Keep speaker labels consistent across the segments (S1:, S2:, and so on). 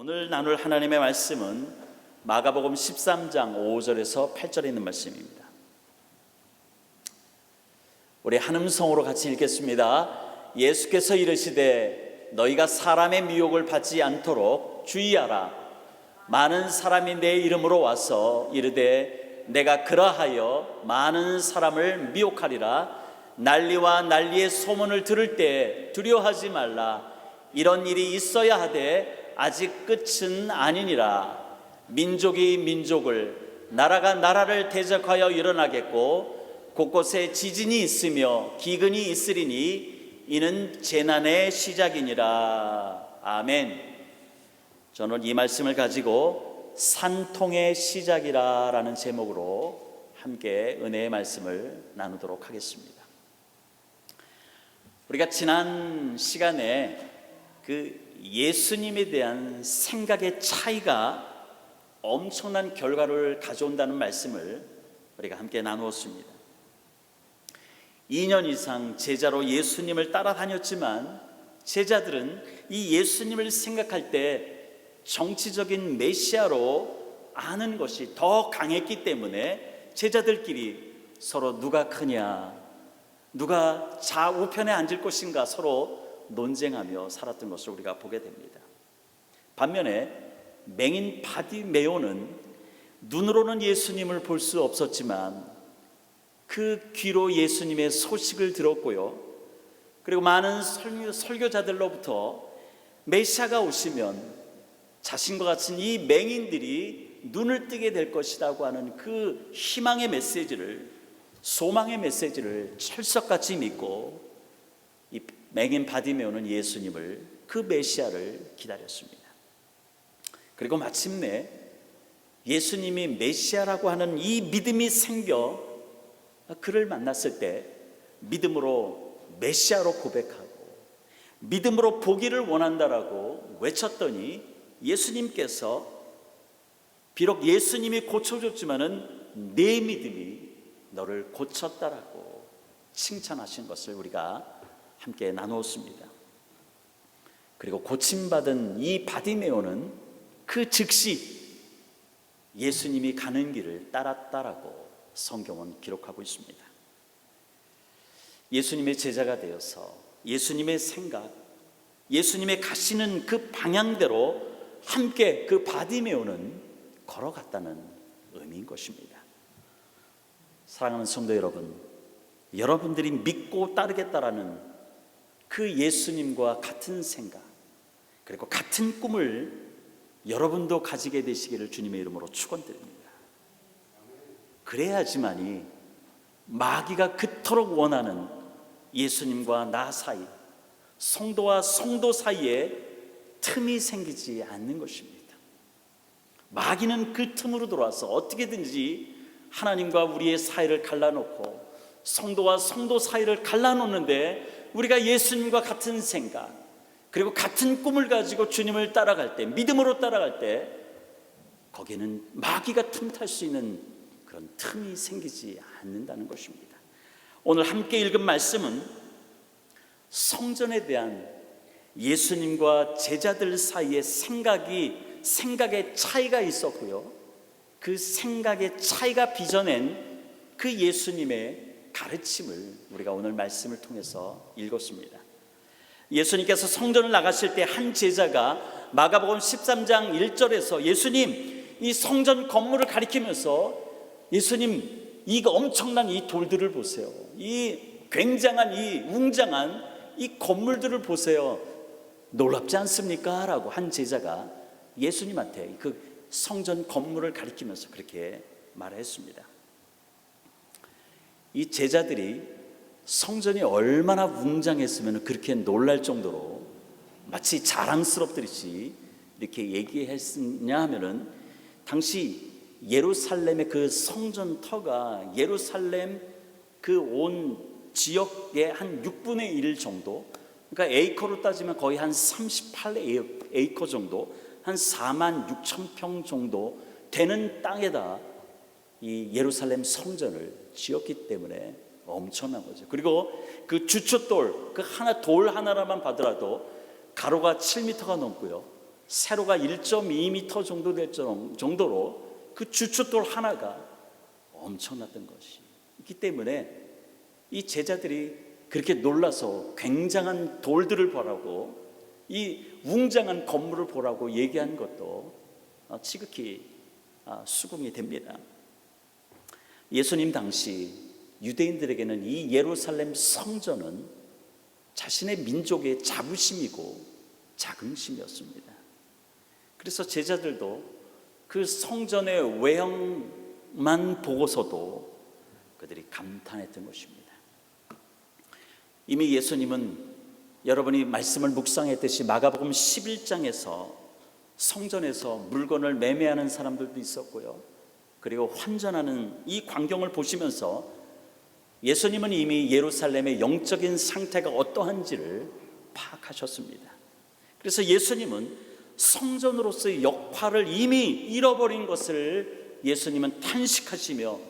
S1: 오늘 나눌 하나님의 말씀은 마가복음 13장 5절에서 8절에 있는 말씀입니다. 우리 한음성으로 같이 읽겠습니다. 예수께서 이르시되 너희가 사람의 미혹을 받지 않도록 주의하라. 많은 사람이 내 이름으로 와서 이르되 내가 그러하여 많은 사람을 미혹하리라. 난리와 난리의 소문을 들을 때 두려워하지 말라. 이런 일이 있어야 하되 아직 끝은 아니니라. 민족이 민족을, 나라가 나라를 대적하여 일어나겠고 곳곳에 지진이 있으며 기근이 있으리니 이는 재난의 시작이니라. 아멘. 저는 이 말씀을 가지고 산통의 시작이라 라는 제목으로 함께 은혜의 말씀을 나누도록 하겠습니다. 우리가 지난 시간에 예수님에 대한 생각의 차이가 엄청난 결과를 가져온다는 말씀을 우리가 함께 나누었습니다. 2년 이상 제자로 예수님을 따라다녔지만 제자들은 이 예수님을 생각할 때 정치적인 메시아로 아는 것이 더 강했기 때문에 제자들끼리 서로 누가 크냐, 누가 좌우편에 앉을 것인가 서로 논쟁하며 살았던 것을 우리가 보게 됩니다. 반면에 맹인 바디메오는 눈으로는 예수님을 볼 수 없었지만 그 귀로 예수님의 소식을 들었고요, 그리고 많은 설교자들로부터 메시아가 오시면 자신과 같은 이 맹인들이 눈을 뜨게 될 것이라고 하는 그 희망의 메시지를, 소망의 메시지를 철석같이 믿고 이 맹인 바디메오는 예수님을, 그 메시아를 기다렸습니다. 그리고 마침내 예수님이 메시아라고 하는 이 믿음이 생겨 그를 만났을 때 믿음으로 메시아로 고백하고 믿음으로 보기를 원한다라고 외쳤더니 예수님께서 비록 예수님이 고쳐줬지만은 내 믿음이 너를 고쳤다라고 칭찬하신 것을 우리가 함께 나누었습니다. 그리고 고침받은 이 바디메오는 그 즉시 예수님이 가는 길을 따랐다라고 성경은 기록하고 있습니다. 예수님의 제자가 되어서 예수님의 생각, 예수님의 가시는 그 방향대로 함께 그 바디메오는 걸어갔다는 의미인 것입니다. 사랑하는 성도 여러분, 여러분들이 믿고 따르겠다라는 그 예수님과 같은 생각, 그리고 같은 꿈을 여러분도 가지게 되시기를 주님의 이름으로 축원드립니다. 그래야지만이 마귀가 그토록 원하는 예수님과 나 사이, 성도와 성도 사이에 틈이 생기지 않는 것입니다. 마귀는 그 틈으로 들어와서 어떻게든지 하나님과 우리의 사이를 갈라놓고 성도와 성도 사이를 갈라놓는데, 우리가 예수님과 같은 생각 그리고 같은 꿈을 가지고 주님을 따라갈 때, 믿음으로 따라갈 때 거기에는 마귀가 틈탈 수 있는 그런 틈이 생기지 않는다는 것입니다. 오늘 함께 읽은 말씀은 성전에 대한 예수님과 제자들 사이의 생각의 차이가 있었고요, 그 생각의 차이가 빚어낸 그 예수님의 가르침을 우리가 오늘 말씀을 통해서 읽었습니다. 예수님께서 성전을 나가실 때 한 제자가 마가복음 13장 1절에서 예수님, 이 성전 건물을 가리키면서 예수님, 이 엄청난 이 돌들을 보세요, 이 굉장한 이 웅장한 이 건물들을 보세요, 놀랍지 않습니까? 라고 한 제자가 예수님한테 그 성전 건물을 가리키면서 그렇게 말했습니다. 이 제자들이 성전이 얼마나 웅장했으면 그렇게 놀랄 정도로 마치 자랑스럽듯이 이렇게 얘기했느냐 하면은, 당시 예루살렘의 그 성전터가 예루살렘 그 온 지역의 한 6분의 1 정도, 그러니까 에이커로 따지면 거의 한 38에이커 정도, 한 4만 6천 평 정도 되는 땅에다 이 예루살렘 성전을 지었기 때문에 엄청난 거죠. 그리고 그 주춧돌, 그 하나, 돌 하나만 봐더라도 가로가 7m가 넘고요, 세로가 1.2m 정도 될 정도로 그 주춧돌 하나가 엄청났던 것이 있기 때문에 이 제자들이 그렇게 놀라서 굉장한 돌들을 보라고, 이 웅장한 건물을 보라고 얘기한 것도 지극히 수긍이 됩니다. 예수님 당시 유대인들에게는 이 예루살렘 성전은 자신의 민족의 자부심이고 자긍심이었습니다. 그래서 제자들도 그 성전의 외형만 보고서도 그들이 감탄했던 것입니다. 이미 예수님은 여러분이 말씀을 묵상했듯이 마가복음 11장에서 성전에서 물건을 매매하는 사람들도 있었고요, 그리고 환전하는 이 광경을 보시면서 예수님은 이미 예루살렘의 영적인 상태가 어떠한지를 파악하셨습니다. 그래서 예수님은 성전으로서의 역할을 이미 잃어버린 것을 예수님은 탄식하시며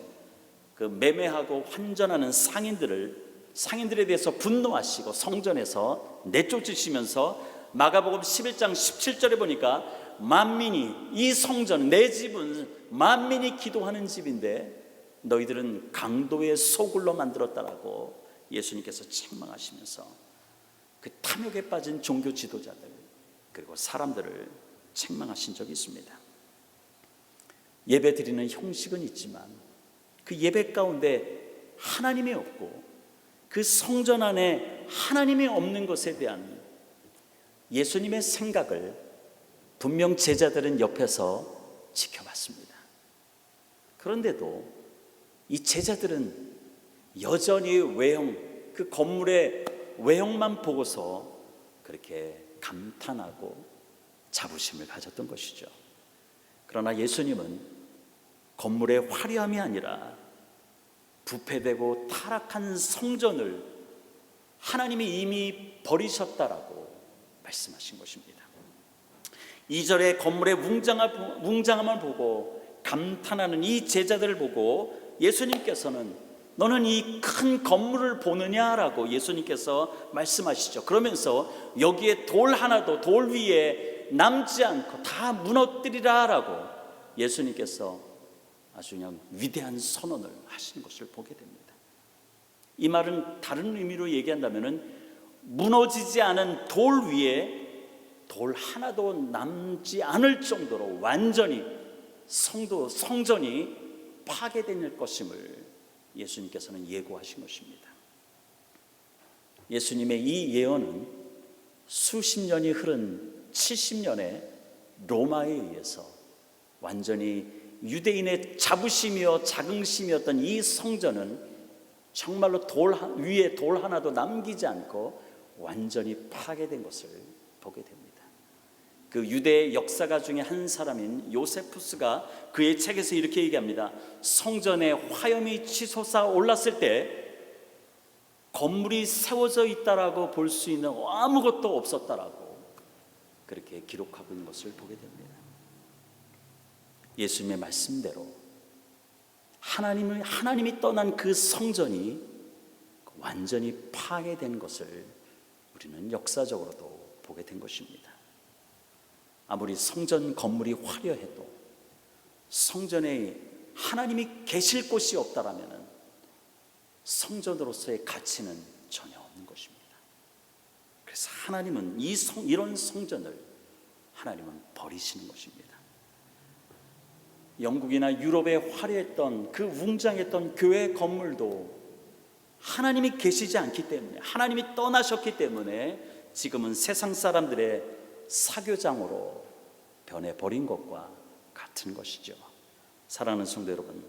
S1: 그 매매하고 환전하는 상인들에 대해서 분노하시고 성전에서 내쫓으시면서 마가복음 11장 17절에 보니까 만민이, 이 성전, 내 집은 만민이 기도하는 집인데 너희들은 강도의 소굴로 만들었다라고 예수님께서 책망하시면서 그 탐욕에 빠진 종교 지도자들 그리고 사람들을 책망하신 적이 있습니다. 예배 드리는 형식은 있지만 그 예배 가운데 하나님이 없고 그 성전 안에 하나님이 없는 것에 대한 예수님의 생각을 분명 제자들은 옆에서 지켜봤습니다. 그런데도 이 제자들은 여전히 외형, 그 건물의 외형만 보고서 그렇게 감탄하고 자부심을 가졌던 것이죠. 그러나 예수님은 건물의 화려함이 아니라 부패되고 타락한 성전을 하나님이 이미 버리셨다라고 말씀하신 것입니다. 2절에 건물의 웅장함을 보고 감탄하는 이 제자들을 보고 예수님께서는 너는 이 큰 건물을 보느냐라고 예수님께서 말씀하시죠. 그러면서 여기에 돌 하나도 돌 위에 남지 않고 다 무너뜨리라라고 예수님께서 아주 그냥 위대한 선언을 하시는 것을 보게 됩니다. 이 말은 다른 의미로 얘기한다면 무너지지 않은 돌 위에 돌 하나도 남지 않을 정도로 완전히 성전이 파괴될 것임을 예수님께서는 예고하신 것입니다. 예수님의 이 예언은 수십 년이 흐른 70년의 로마에 의해서 완전히 유대인의 자부심이요 자긍심이었던 이 성전은 정말로 위에 돌 하나도 남기지 않고 완전히 파괴된 것을 보게 됩니다. 그 유대의 역사가 중에 한 사람인 요세푸스가 그의 책에서 이렇게 얘기합니다. 성전에 화염이 치솟아 올랐을 때 건물이 세워져 있다라고 볼 수 있는 아무것도 없었다라고 그렇게 기록하고 있는 것을 보게 됩니다. 예수님의 말씀대로 하나님이 떠난 그 성전이 완전히 파괴된 것을 우리는 역사적으로도 보게 된 것입니다. 아무리 성전 건물이 화려해도 성전에 하나님이 계실 곳이 없다라면 성전으로서의 가치는 전혀 없는 것입니다. 그래서 하나님은 이런 성전을 하나님은 버리시는 것입니다. 영국이나 유럽에 화려했던 그 웅장했던 교회 건물도 하나님이 계시지 않기 때문에, 하나님이 떠나셨기 때문에 지금은 세상 사람들의 사교장으로 변해버린 것과 같은 것이죠. 사랑하는 성도 여러분,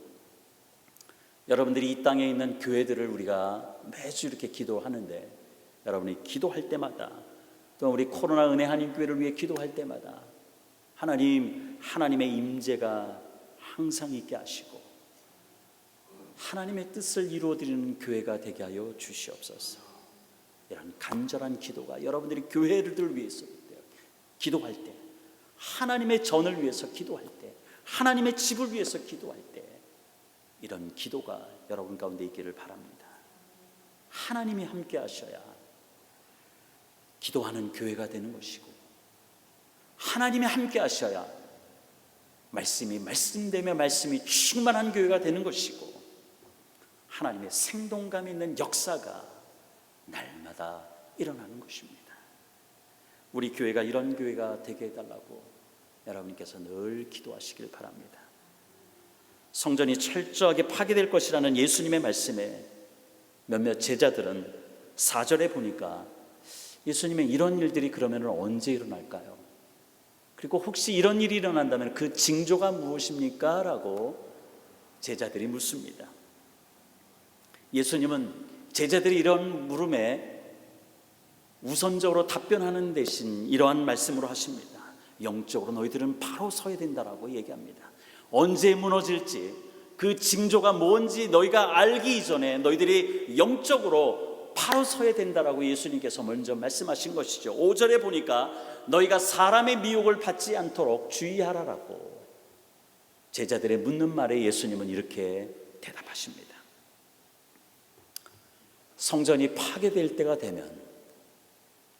S1: 여러분들이 이 땅에 있는 교회들을 우리가 매주 이렇게 기도하는데, 여러분이 기도할 때마다, 또 우리 코로나 은혜 한인교회를 위해 기도할 때마다 하나님의 임재가 항상 있게 하시고 하나님의 뜻을 이루어드리는 교회가 되게 하여 주시옵소서. 이런 간절한 기도가 여러분들이 교회를 위해서 기도할 때, 하나님의 전을 위해서 기도할 때, 하나님의 집을 위해서 기도할 때 이런 기도가 여러분 가운데 있기를 바랍니다. 하나님이 함께 하셔야 기도하는 교회가 되는 것이고, 하나님이 함께 하셔야 말씀이 말씀되며 말씀이 충만한 교회가 되는 것이고, 하나님의 생동감 있는 역사가 날마다 일어나는 것입니다. 우리 교회가 이런 교회가 되게 해달라고 여러분께서 늘 기도하시길 바랍니다. 성전이 철저하게 파괴될 것이라는 예수님의 말씀에 몇몇 제자들은 4절에 보니까 예수님의 이런 일들이 그러면 언제 일어날까요? 그리고 혹시 이런 일이 일어난다면 그 징조가 무엇입니까? 라고 제자들이 묻습니다. 예수님은 제자들이 이런 물음에 우선적으로 답변하는 대신 이러한 말씀으로 하십니다. 영적으로 너희들은 바로 서야 된다라고 얘기합니다. 언제 무너질지, 그 징조가 뭔지 너희가 알기 이전에 너희들이 영적으로 바로 서야 된다라고 예수님께서 먼저 말씀하신 것이죠. 5절에 보니까 너희가 사람의 미혹을 받지 않도록 주의하라라고 제자들의 묻는 말에 예수님은 이렇게 대답하십니다. 성전이 파괴될 때가 되면,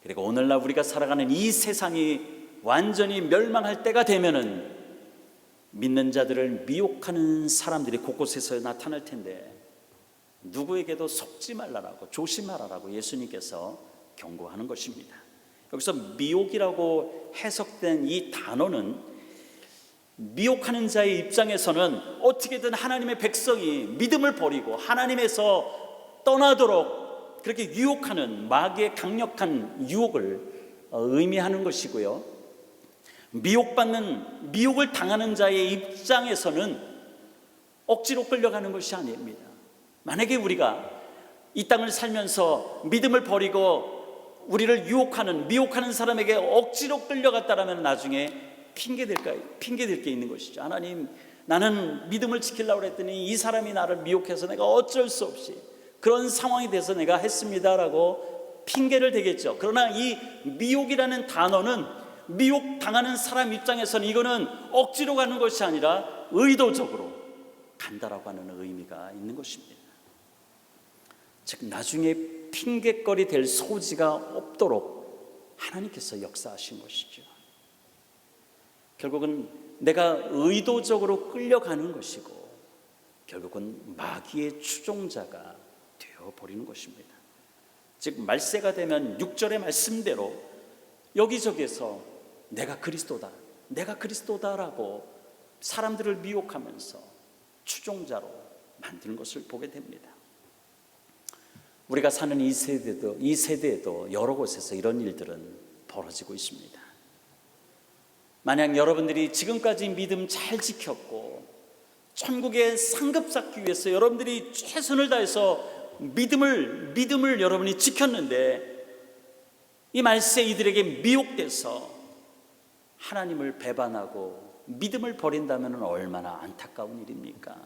S1: 그리고 오늘날 우리가 살아가는 이 세상이 완전히 멸망할 때가 되면은 믿는 자들을 미혹하는 사람들이 곳곳에서 나타날 텐데 누구에게도 속지 말라라고, 조심하라라고 예수님께서 경고하는 것입니다. 여기서 미혹이라고 해석된 이 단어는 미혹하는 자의 입장에서는 어떻게든 하나님의 백성이 믿음을 버리고 하나님에서 떠나도록 그렇게 유혹하는 마귀의 강력한 유혹을 의미하는 것이고요, 미혹을 당하는 자의 입장에서는 억지로 끌려가는 것이 아닙니다. 만약에 우리가 이 땅을 살면서 믿음을 버리고 우리를 미혹하는 사람에게 억지로 끌려갔다라면 나중에 핑계댈 게 있는 것이죠. 하나님, 나는 믿음을 지키려고 했더니 이 사람이 나를 미혹해서 내가 어쩔 수 없이 그런 상황이 돼서 내가 했습니다라고 핑계를 대겠죠. 그러나 이 미혹이라는 단어는 미혹당하는 사람 입장에서는 이거는 억지로 가는 것이 아니라 의도적으로 간다라고 하는 의미가 있는 것입니다. 즉 나중에 핑계거리 될 소지가 없도록 하나님께서 역사하신 것이죠. 결국은 내가 의도적으로 끌려가는 것이고 결국은 마귀의 추종자가 되어버리는 것입니다. 즉 말세가 되면 6절의 말씀대로 여기저기에서 내가 그리스도다라고 사람들을 미혹하면서 추종자로 만드는 것을 보게 됩니다. 우리가 사는 이 세대에도 여러 곳에서 이런 일들은 벌어지고 있습니다. 만약 여러분들이 지금까지 믿음 잘 지켰고 천국의 상급 쌓기 위해서 여러분들이 최선을 다해서 믿음을 여러분이 지켰는데 이 말세 이들에게 미혹돼서 하나님을 배반하고 믿음을 버린다면 얼마나 안타까운 일입니까?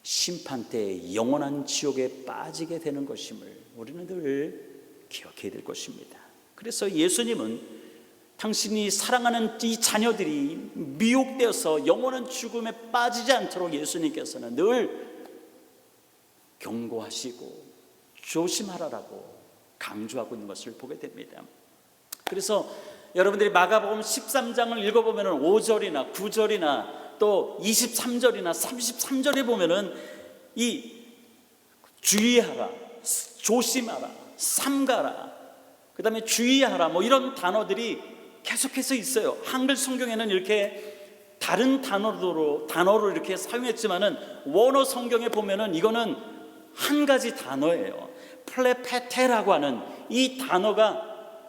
S1: 심판 때 영원한 지옥에 빠지게 되는 것임을 우리는 늘 기억해야 될 것입니다. 그래서 예수님은 당신이 사랑하는 이 자녀들이 미혹되어서 영원한 죽음에 빠지지 않도록 예수님께서는 늘 경고하시고 조심하라라고 강조하고 있는 것을 보게 됩니다. 그래서 여러분들이 마가복음 13장을 읽어보면 5절이나 9절이나 또 23절이나 33절에 보면은 이 주의하라, 조심하라, 삼가라, 그 다음에 주의하라 뭐 이런 단어들이 계속해서 있어요. 한글 성경에는 이렇게 다른 단어로 이렇게 사용했지만은 원어 성경에 보면은 이거는 한 가지 단어예요. 플레페테라고 하는 이 단어가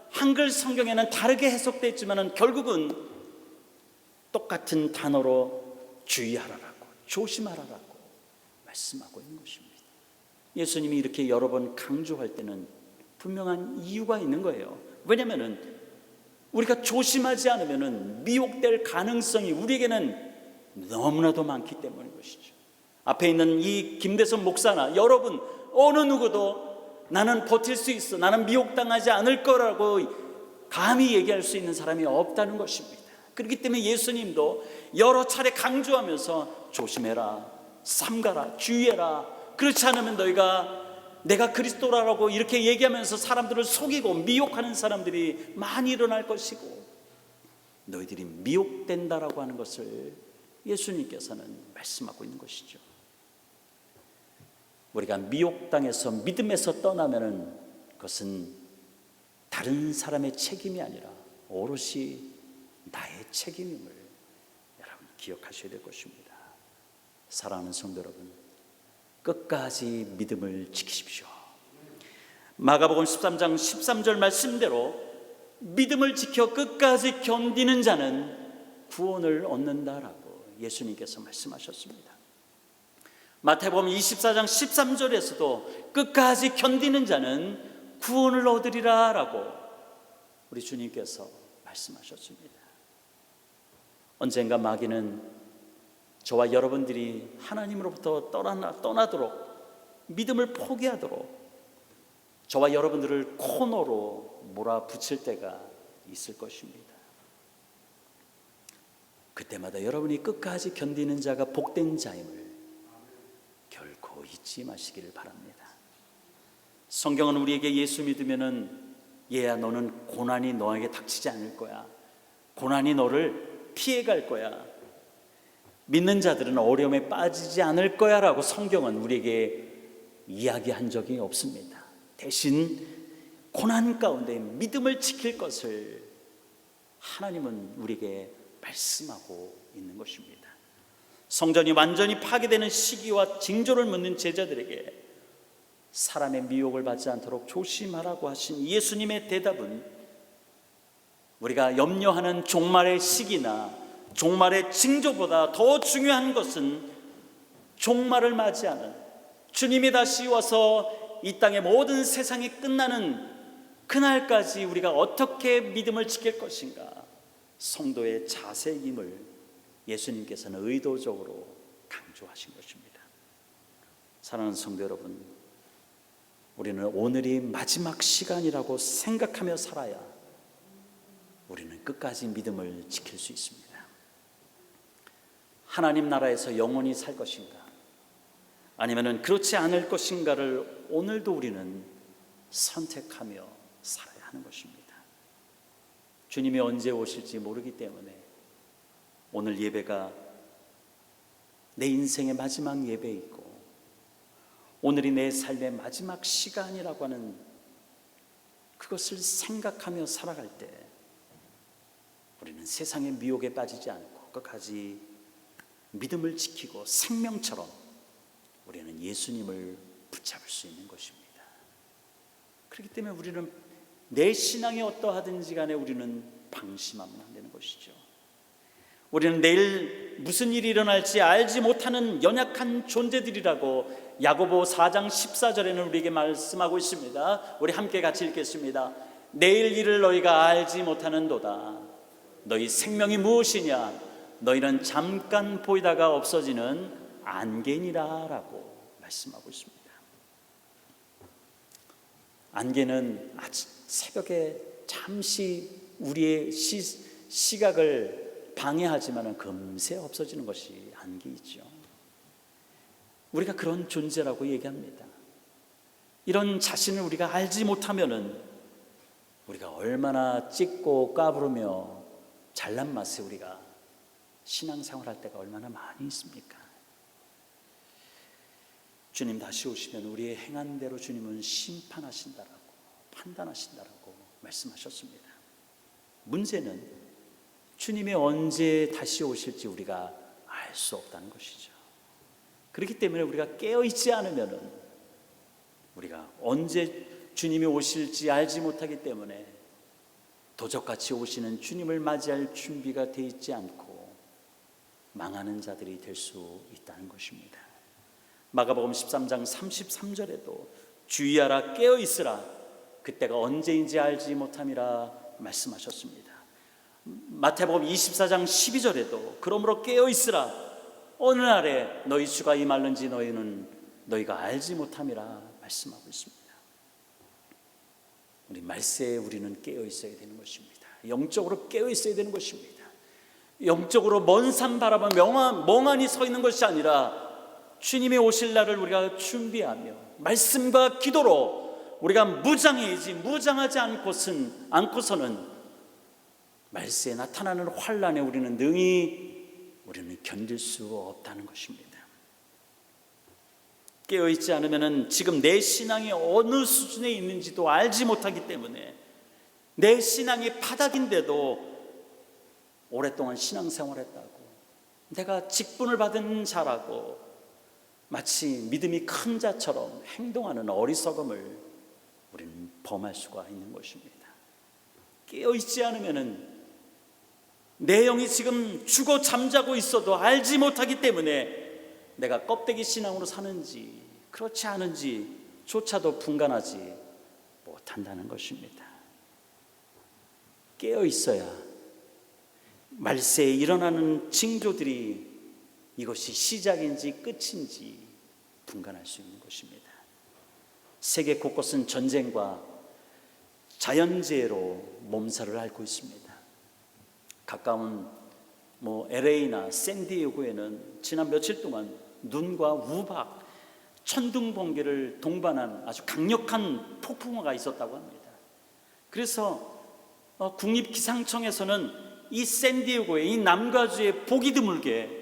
S1: 한글 성경에는 다르게 해석되어 있지만은 결국은 똑같은 단어로 주의하라라고, 조심하라라고 말씀하고 있는 것입니다. 예수님이 이렇게 여러 번 강조할 때는 분명한 이유가 있는 거예요. 왜냐하면은 우리가 조심하지 않으면은 미혹될 가능성이 우리에게는 너무나도 많기 때문인 것이죠. 앞에 있는 이 김대선 목사나 여러분 어느 누구도 나는 버틸 수 있어, 나는 미혹당하지 않을 거라고 감히 얘기할 수 있는 사람이 없다는 것입니다. 그렇기 때문에 예수님도 여러 차례 강조하면서 조심해라, 삼가라, 주의해라. 그렇지 않으면 내가 그리스도라고 이렇게 얘기하면서 사람들을 속이고 미혹하는 사람들이 많이 일어날 것이고 너희들이 미혹된다라고 하는 것을 예수님께서는 말씀하고 있는 것이죠. 우리가 미혹당해서 믿음에서 떠나면은 그것은 다른 사람의 책임이 아니라 오롯이 나의 책임임을 여러분 기억하셔야 될 것입니다. 사랑하는 성도 여러분, 끝까지 믿음을 지키십시오. 마가복음 13장 13절 말씀대로 믿음을 지켜 끝까지 견디는 자는 구원을 얻는다라고 예수님께서 말씀하셨습니다. 마태복음 24장 13절에서도 끝까지 견디는 자는 구원을 얻으리라 라고 우리 주님께서 말씀하셨습니다. 언젠가 마귀는 저와 여러분들이 하나님으로부터 떠나도록, 믿음을 포기하도록 저와 여러분들을 코너로 몰아붙일 때가 있을 것입니다. 그때마다 여러분이 끝까지 견디는 자가 복된 자임을 결코 잊지 마시기를 바랍니다. 성경은 우리에게 예수 믿으면은 얘야 너는 고난이 너에게 닥치지 않을 거야, 고난이 너를 피해갈 거야, 믿는 자들은 어려움에 빠지지 않을 거야 라고 성경은 우리에게 이야기한 적이 없습니다. 대신 고난 가운데 믿음을 지킬 것을 하나님은 우리에게 말씀하고 있는 것입니다. 성전이 완전히 파괴되는 시기와 징조를 묻는 제자들에게 사람의 미혹을 받지 않도록 조심하라고 하신 예수님의 대답은 우리가 염려하는 종말의 시기나 종말의 징조보다 더 중요한 것은 종말을 맞이하는 주님이 다시 와서 이 땅의 모든 세상이 끝나는 그날까지 우리가 어떻게 믿음을 지킬 것인가, 성도의 자세임을 예수님께서는 의도적으로 강조하신 것입니다. 사랑하는 성도 여러분, 우리는 오늘이 마지막 시간이라고 생각하며 살아야 우리는 끝까지 믿음을 지킬 수 있습니다. 하나님 나라에서 영원히 살 것인가, 아니면 그렇지 않을 것인가를 오늘도 우리는 선택하며 살아야 하는 것입니다. 주님이 언제 오실지 모르기 때문에 오늘 예배가 내 인생의 마지막 예배이고 오늘이 내 삶의 마지막 시간이라고 하는 그것을 생각하며 살아갈 때 우리는 세상의 미혹에 빠지지 않고 끝까지 믿음을 지키고 생명처럼 우리는 예수님을 붙잡을 수 있는 것입니다. 그렇기 때문에 우리는 내 신앙이 어떠하든지 간에 우리는 방심하면 안 되는 것이죠. 우리는 내일 무슨 일이 일어날지 알지 못하는 연약한 존재들이라고 야고보 4장 14절에는 우리에게 말씀하고 있습니다. 우리 함께 같이 읽겠습니다. 내일 일을 너희가 알지 못하는도다. 너희 생명이 무엇이냐? 너희는 잠깐 보이다가 없어지는 안개니라 라고 말씀하고 있습니다. 안개는 아직 새벽에 잠시 우리의 시각을 방해하지만 금세 없어지는 것이 안개이죠. 우리가 그런 존재라고 얘기합니다. 이런 자신을 우리가 알지 못하면은 우리가 얼마나 찢고 까부르며 잘난 맛에 우리가 신앙생활할 때가 얼마나 많이 있습니까? 주님 다시 오시면 우리의 행한 대로 주님은 심판하신다라고, 판단하신다라고 말씀하셨습니다. 문제는 주님이 언제 다시 오실지 우리가 알 수 없다는 것이죠. 그렇기 때문에 우리가 깨어있지 않으면 우리가 언제 주님이 오실지 알지 못하기 때문에 도적같이 오시는 주님을 맞이할 준비가 되어 있지 않고 망하는 자들이 될 수 있다는 것입니다. 마가복음 13장 33절에도 주의하라, 깨어있으라, 그때가 언제인지 알지 못함이라 말씀하셨습니다. 마태복음 24장 12절에도 그러므로 깨어있으라, 어느 날에 너희 주가 임할는지 너희가 알지 못함이라 말씀하고 있습니다. 우리 말세에 우리는 깨어있어야 되는 것입니다. 영적으로 깨어있어야 되는 것입니다. 영적으로 먼 산 바라보며 멍하니 서 있는 것이 아니라 주님이 오실 날을 우리가 준비하며 말씀과 기도로 우리가 무장하지 않고서는 말세에 나타나는 환난에 우리는 견딜 수 없다는 것입니다. 깨어있지 않으면 지금 내 신앙이 어느 수준에 있는지도 알지 못하기 때문에, 내 신앙이 바닥인데도 오랫동안 신앙생활했다고, 내가 직분을 받은 자라고 마치 믿음이 큰 자처럼 행동하는 어리석음을 우리는 범할 수가 있는 것입니다. 깨어있지 않으면 내 영이 지금 죽어 잠자고 있어도 알지 못하기 때문에 내가 껍데기 신앙으로 사는지 그렇지 않은지 조차도 분간하지 못한다는 것입니다. 깨어 있어야 말세에 일어나는 징조들이 이것이 시작인지 끝인지 분간할 수 있는 것입니다. 세계 곳곳은 전쟁과 자연재해로 몸살을 앓고 있습니다. 가까운 LA나 샌디에고에는 지난 며칠 동안 눈과 우박, 천둥 번개를 동반한 아주 강력한 폭풍우가 있었다고 합니다. 그래서 국립기상청에서는 이 샌디에고의 이 남가주에 보기 드물게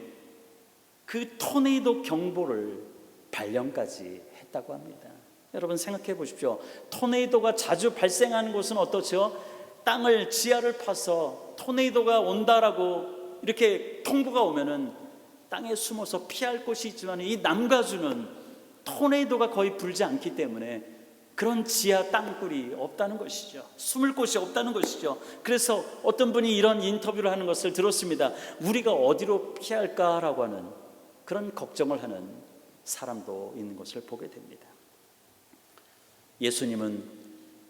S1: 그 토네이도 경보를 발령까지 했다고 합니다. 여러분 생각해 보십시오. 토네이도가 자주 발생하는 곳은 어떻죠? 땅을 지하를 파서 토네이도가 온다라고 이렇게 통보가 오면은 땅에 숨어서 피할 곳이 있지만, 이 남가주는 토네이도가 거의 불지 않기 때문에 그런 지하 땅굴이 없다는 것이죠. 숨을 곳이 없다는 것이죠. 그래서 어떤 분이 이런 인터뷰를 하는 것을 들었습니다. 우리가 어디로 피할까라고 하는 그런 걱정을 하는 사람도 있는 것을 보게 됩니다. 예수님은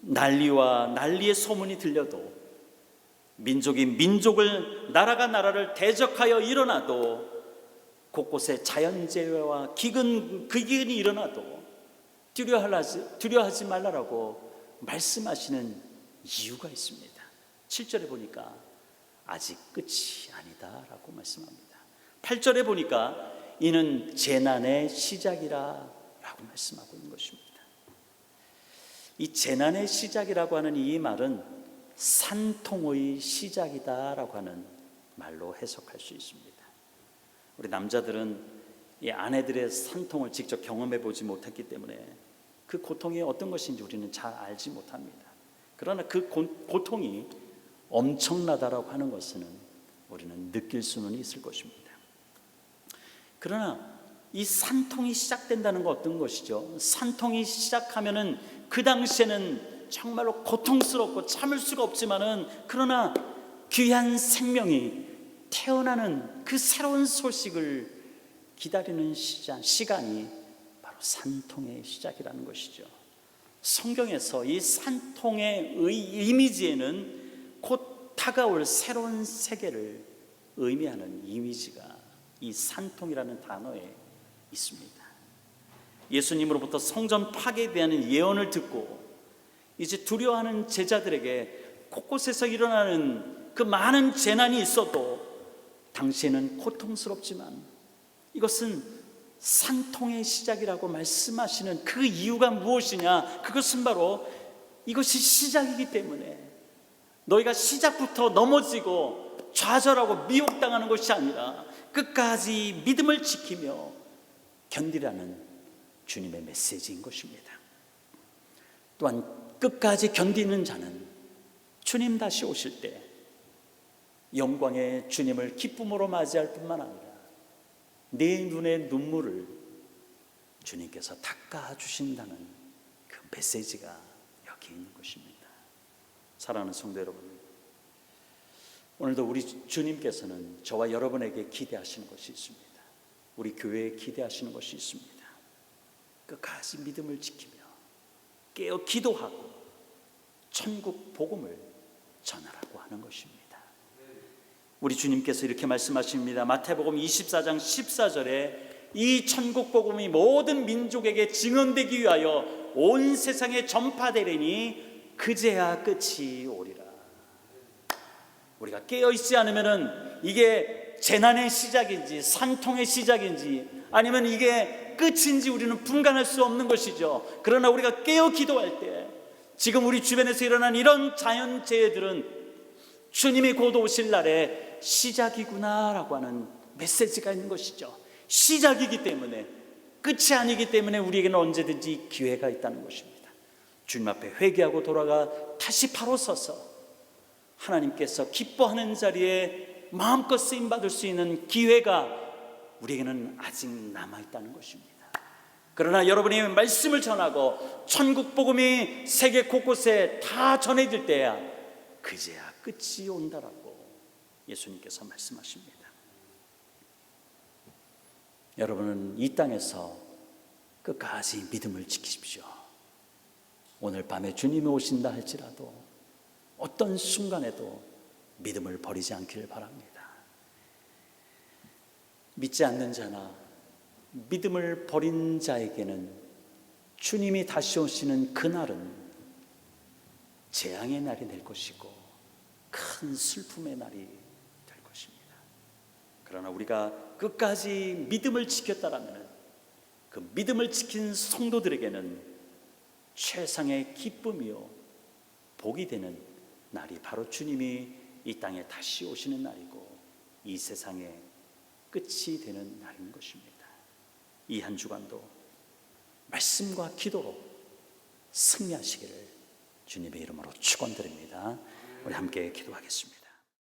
S1: 난리와 난리의 소문이 들려도, 민족이 민족을, 나라가 나라를 대적하여 일어나도, 곳곳에 자연재해와 기근이 일어나도 두려워하지 말라라고 말씀하시는 이유가 있습니다. 7절에 보니까 아직 끝이 아니다라고 말씀합니다. 8절에 보니까 이는 재난의 시작이라 라고 말씀하고 있는 것입니다. 이 재난의 시작이라고 하는 이 말은 산통의 시작이다라고 하는 말로 해석할 수 있습니다. 우리 남자들은 이 아내들의 산통을 직접 경험해 보지 못했기 때문에 그 고통이 어떤 것인지 우리는 잘 알지 못합니다. 그러나 그 고통이 엄청나다라고 하는 것은 우리는 느낄 수는 있을 것입니다. 그러나 이 산통이 시작된다는 건 어떤 것이죠? 산통이 시작하면은 그 당시에는 정말로 고통스럽고 참을 수가 없지만은, 그러나 귀한 생명이 태어나는 그 새로운 소식을 기다리는 시간이 바로 산통의 시작이라는 것이죠. 성경에서 이 산통의 이미지에는 곧 다가올 새로운 세계를 의미하는 이미지가 이 산통이라는 단어에 있습니다. 예수님으로부터 성전 파괴에 대한 예언을 듣고 이제 두려워하는 제자들에게 곳곳에서 일어나는 그 많은 재난이 있어도 당시에는 고통스럽지만 이것은 산통의 시작이라고 말씀하시는 그 이유가 무엇이냐? 그것은 바로 이것이 시작이기 때문에 너희가 시작부터 넘어지고 좌절하고 미혹당하는 것이 아니라 끝까지 믿음을 지키며 견디라는 주님의 메시지인 것입니다. 또한 끝까지 견디는 자는 주님 다시 오실 때 영광의 주님을 기쁨으로 맞이할 뿐만 아니라 내 눈의 눈물을 주님께서 닦아주신다는 그 메시지가 여기 있는 것입니다. 사랑하는 성도 여러분, 오늘도 우리 주님께서는 저와 여러분에게 기대하시는 것이 있습니다. 우리 교회에 기대하시는 것이 있습니다. 끝까지 믿음을 지키며 깨어 기도하고 천국 복음을 전하라고 하는 것입니다. 우리 주님께서 이렇게 말씀하십니다. 마태복음 24장 14절에 이 천국 복음이 모든 민족에게 증언되기 위하여 온 세상에 전파되리니 그제야 끝이 오리라. 우리가 깨어있지 않으면 이게 재난의 시작인지 산통의 시작인지 아니면 이게 끝인지 우리는 분간할 수 없는 것이죠. 그러나 우리가 깨어 기도할 때 지금 우리 주변에서 일어난 이런 자연재해들은 주님이 곧 오실 날의 시작이구나라고 하는 메시지가 있는 것이죠. 시작이기 때문에, 끝이 아니기 때문에 우리에게는 언제든지 기회가 있다는 것입니다. 주님 앞에 회개하고 돌아가 다시 바로 서서 하나님께서 기뻐하는 자리에 마음껏 쓰임받을 수 있는 기회가 우리에게는 아직 남아있다는 것입니다. 그러나 여러분이 말씀을 전하고 천국 복음이 세계 곳곳에 다 전해질 때야 그제야 끝이 온다라고 예수님께서 말씀하십니다. 여러분은 이 땅에서 끝까지 믿음을 지키십시오. 오늘 밤에 주님이 오신다 할지라도 어떤 순간에도 믿음을 버리지 않기를 바랍니다. 믿지 않는 자나 믿음을 버린 자에게는 주님이 다시 오시는 그날은 재앙의 날이 될 것이고 큰 슬픔의 날이 될 것입니다. 그러나 우리가 끝까지 믿음을 지켰다라면 그 믿음을 지킨 성도들에게는 최상의 기쁨이요 복이 되는 날이 바로 주님이 이 땅에 다시 오시는 날이고 이 세상의 끝이 되는 날인 것입니다. 이 한 주간도 말씀과 기도로 승리하시기를 주님의 이름으로 축원드립니다. 우리 함께 기도하겠습니다.